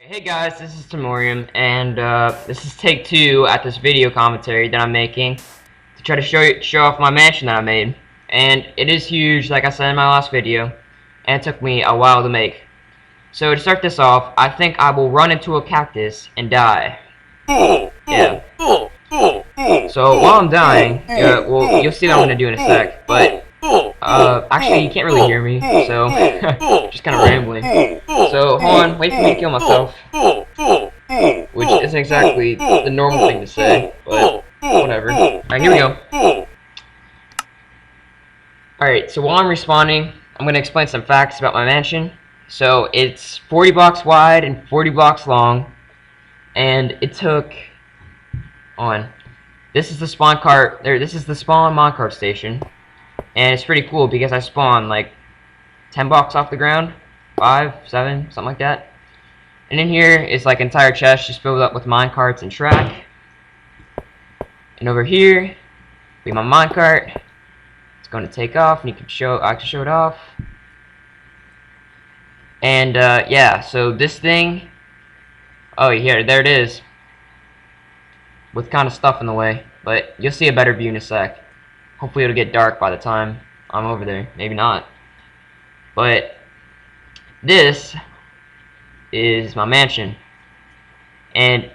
Hey guys, this is Timorium, and this is take 2 at this video commentary that I'm making to try to show off my mansion that I made. And it is huge, like I said in my last video, and it took me a while to make. So to start this off, I think I will run into a cactus and die. Yeah. So while I'm dying, well, you'll see what I'm gonna do in a sec, but actually you can't really hear me, so just kind of rambling. So hold on, wait for me to kill myself, which isn't exactly the normal thing to say, but whatever. Alright, here we go. Alright, so while I'm respawning, I'm gonna explain some facts about my mansion. So it's 40 blocks wide and 40 blocks long, and it took this is the spawn cart, this is the spawn minecart station. And it's pretty cool because I spawn like 10 blocks off the ground, 5, 7, something like that. And in here is like entire chest just filled up with minecarts and track. And over here, be my minecart. It's going to take off, and I can show it off. And yeah, so this thing, oh here, there it is, with kind of stuff in the way. But you'll see a better view in a sec. Hopefully it'll get dark by the time I'm over there. Maybe not. But this is my mansion. And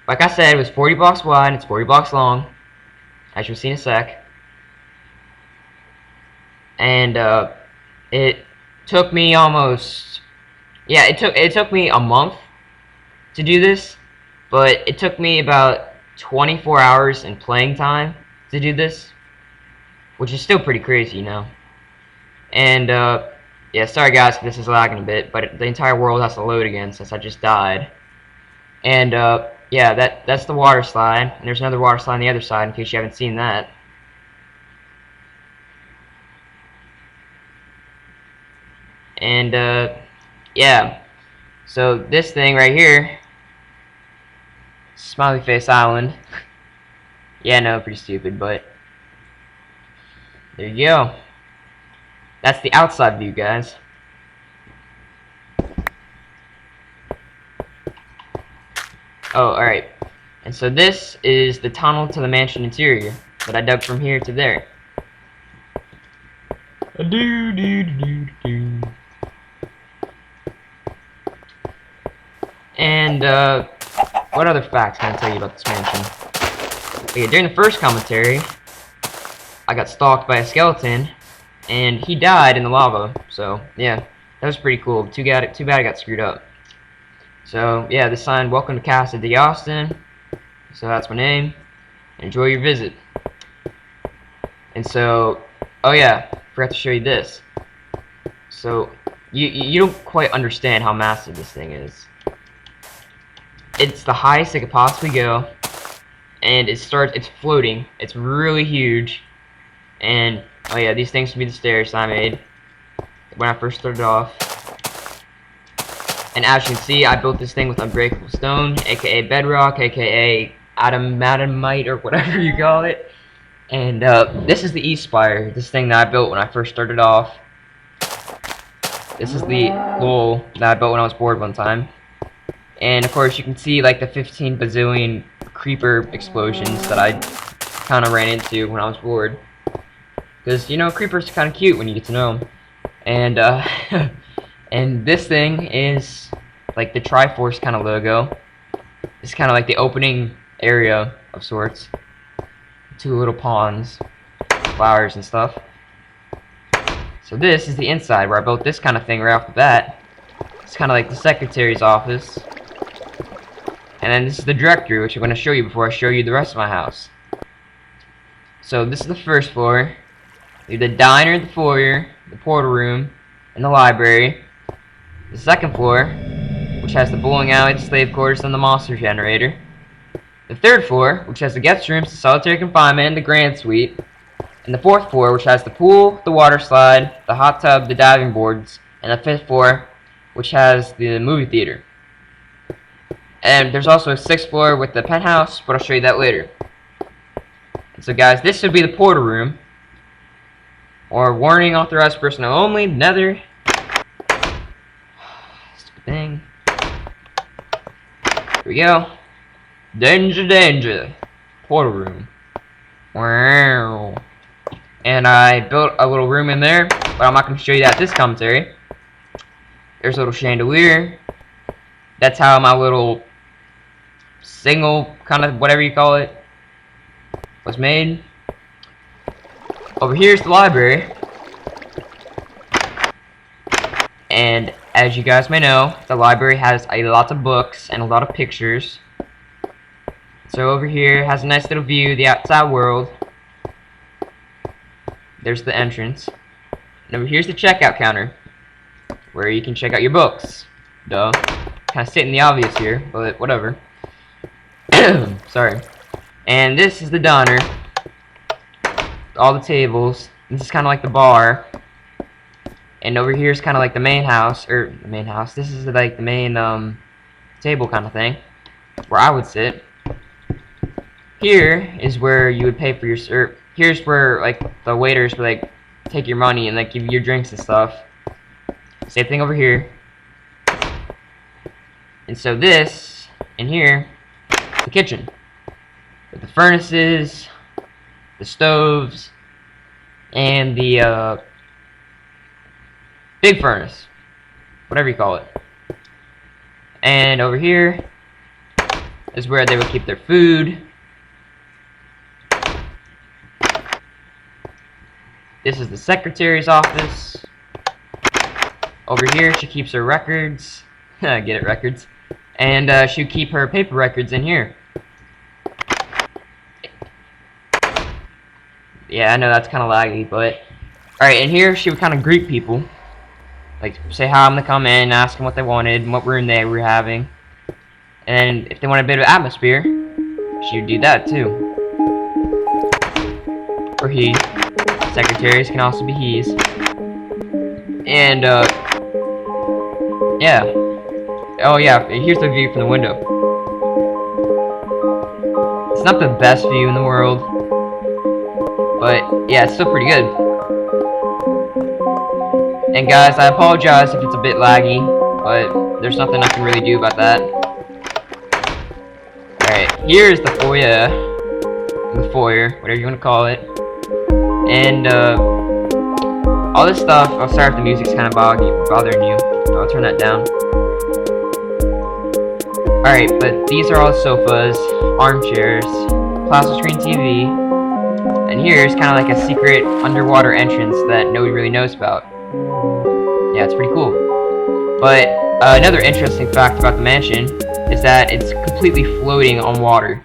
like I said, it was 40 blocks wide and it's 40 blocks long, as you'll see in a sec. And it took me almost, yeah, it took me a month to do this, but it took me about 24 hours in playing time to do this, which is still pretty crazy, you know. And yeah, sorry guys if this is lagging a bit, but the entire world has to load again since I just died. And yeah, that's the water slide, and there's another water slide on the other side in case you haven't seen that. And yeah, so this thing right here, Smiley Face Island. Yeah, no, pretty stupid, but there you go. That's the outside view, guys. Oh, alright. And so this is the tunnel to the mansion interior that I dug from here to there. And what other facts can I tell you about this mansion? Okay, during the first commentary, I got stalked by a skeleton, and he died in the lava. So yeah, that was pretty cool. Too bad I got screwed up. So yeah, this sign, "Welcome to Casa de Austin." So that's my name. Enjoy your visit. And so, oh yeah, forgot to show you this. So you don't quite understand how massive this thing is. It's the highest it could possibly go, and it's floating. It's really huge. And oh yeah, these things can be the stairs I made when I first started off. And as you can see, I built this thing with unbreakable stone, aka bedrock, aka adamite, or whatever you call it. And this is the east spire, this thing that I built when I first started off. This is the lol that I built when I was bored one time. And of course you can see like the 15 bazillion creeper explosions that I kind of ran into when I was bored. Because, you know, creepers are kind of cute when you get to know them. And and this thing is like the Triforce kind of logo. It's kind of like the opening area of sorts. 2 little ponds, flowers and stuff. So this is the inside where I built this kind of thing right off the bat. It's kind of like the secretary's office. And then this is the directory, which I'm going to show you before I show you the rest of my house. So this is the first floor. The diner, the foyer, the portal room, and the library. The second floor, which has the bowling alley, the slave quarters, and the monster generator. The third floor, which has the guest rooms, the solitary confinement, and the grand suite. And the fourth floor, which has the pool, the water slide, the hot tub, the diving boards. And the fifth floor, which has the movie theater. And there's also a sixth floor with the penthouse, but I'll show you that later. And so guys, this should be the portal room. Or warning, authorized personnel only, nether. Stupid thing. we go. Danger, danger. Portal room. Wow. And I built a little room in there, but I'm not going to show you that this commentary. There's a little chandelier. That's how my little single, kind of whatever you call it, was made. Over here's the library. And as you guys may know, the library has a lot of books and a lot of pictures. So over here has a nice little view of the outside world. There's the entrance. And over here's the checkout counter, where you can check out your books. Duh. Kind of stating the obvious here, but whatever. Sorry. And this is the diner. All the tables. This is kind of like the bar. And over here is kind of like the main house, or the main house. This is like the main table kind of thing, where I would sit. Here is where you would pay for your here's where like the waiters would like take your money and like give you your drinks and stuff. Same thing over here. And so this in here, the kitchen with the furnaces, the stoves, and the big furnace, whatever you call it. And over here is where they would keep their food. This is the secretary's office. Over here she keeps her records. Get it, records. And she'd keep her paper records in here. Yeah, I know that's kind of laggy, but alright, and here she would kind of greet people. Like, say hi when they come in, ask them what they wanted, and what room they were having. And if they want a bit of atmosphere, she would do that too. Or he. Secretaries can also be he's. And, yeah. Oh, yeah, here's the view from the window. It's not the best view in the world, but, yeah, it's still pretty good. And guys, I apologize if it's a bit laggy, but there's nothing I can really do about that. Alright, here's the foyer. The foyer, whatever you want to call it. And, all this stuff, I'll start if the music's kind of bothering you. I'll turn that down. Alright, but these are all sofas, armchairs, plasma screen TV, and here's kind of like a secret underwater entrance that nobody really knows about. Yeah, it's pretty cool. But another interesting fact about the mansion is that it's completely floating on water.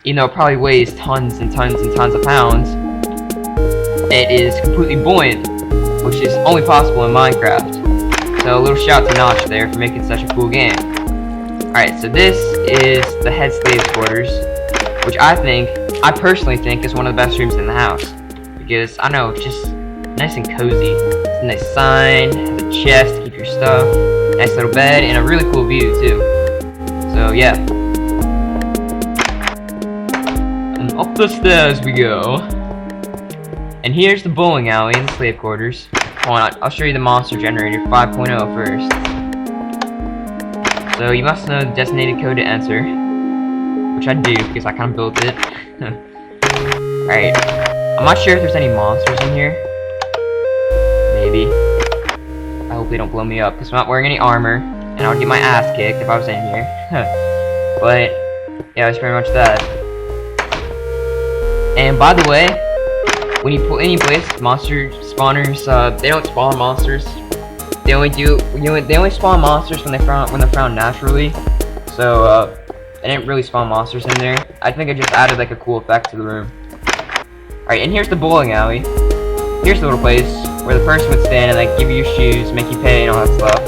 Even though it probably weighs tons and tons and tons of pounds, it is completely buoyant, which is only possible in Minecraft. So a little shout to Notch there for making such a cool game. Alright, so this is the head slave's quarters, which I personally think is one of the best rooms in the house. Because, I don't know, it's just nice and cozy. It's a nice sign, has a chest to keep your stuff, nice little bed, and a really cool view too. So yeah. And up the stairs we go. And here's the bowling alley in the slave quarters. Hold on, I'll show you the monster generator 5.0 first. So you must know the designated code to enter, which I do because I kind of built it. Alright, I'm not sure if there's any monsters in here. Maybe. I hope they don't blow me up because I'm not wearing any armor, and I would get my ass kicked if I was in here. But yeah, that's pretty much that. And by the way, when you pull any place, monster spawners, they don't spawn monsters. They only spawn monsters when they're found naturally. So they didn't really spawn monsters in there. I think I just added like a cool effect to the room. Alright, and here's the bowling alley. Here's the little place where the person would stand and like give you your shoes, make you pay, and all that stuff.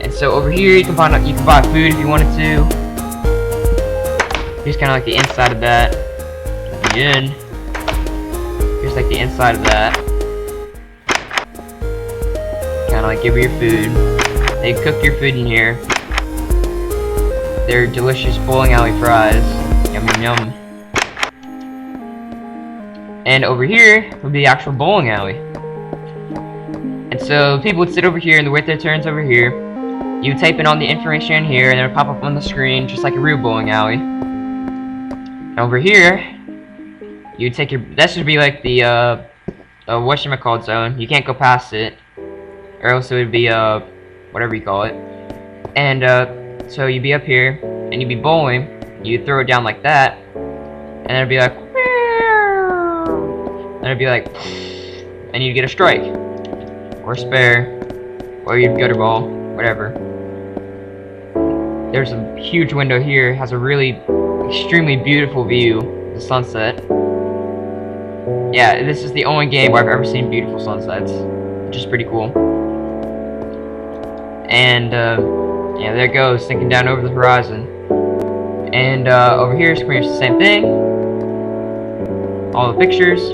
And so over here you can buy food if you wanted to. Here's kind of like the inside of that. Again, here's like the inside of that. Kind of like give you your food. They cook your food in here. They're delicious bowling alley fries. Yum yum yum. And over here would be the actual bowling alley. And so people would sit over here and wait their turns over here. You type in all the information here, and it'll pop up on the screen just like a real bowling alley. And over here, you take your. That should be like the whatchamacallit zone. You can't go past it, or else it would be whatever you call it. And so you'd be up here, and you'd be bowling. You'd throw it down like that, and it'd be like, and it'd be like, and you'd get a strike, or a spare, or you'd gutter ball, whatever. There's a huge window here. It has a really extremely beautiful view of the sunset. Yeah, this is the only game where I've ever seen beautiful sunsets, which is pretty cool. And yeah, there it goes, sinking down over the horizon. And over here is pretty much the same thing. All the pictures.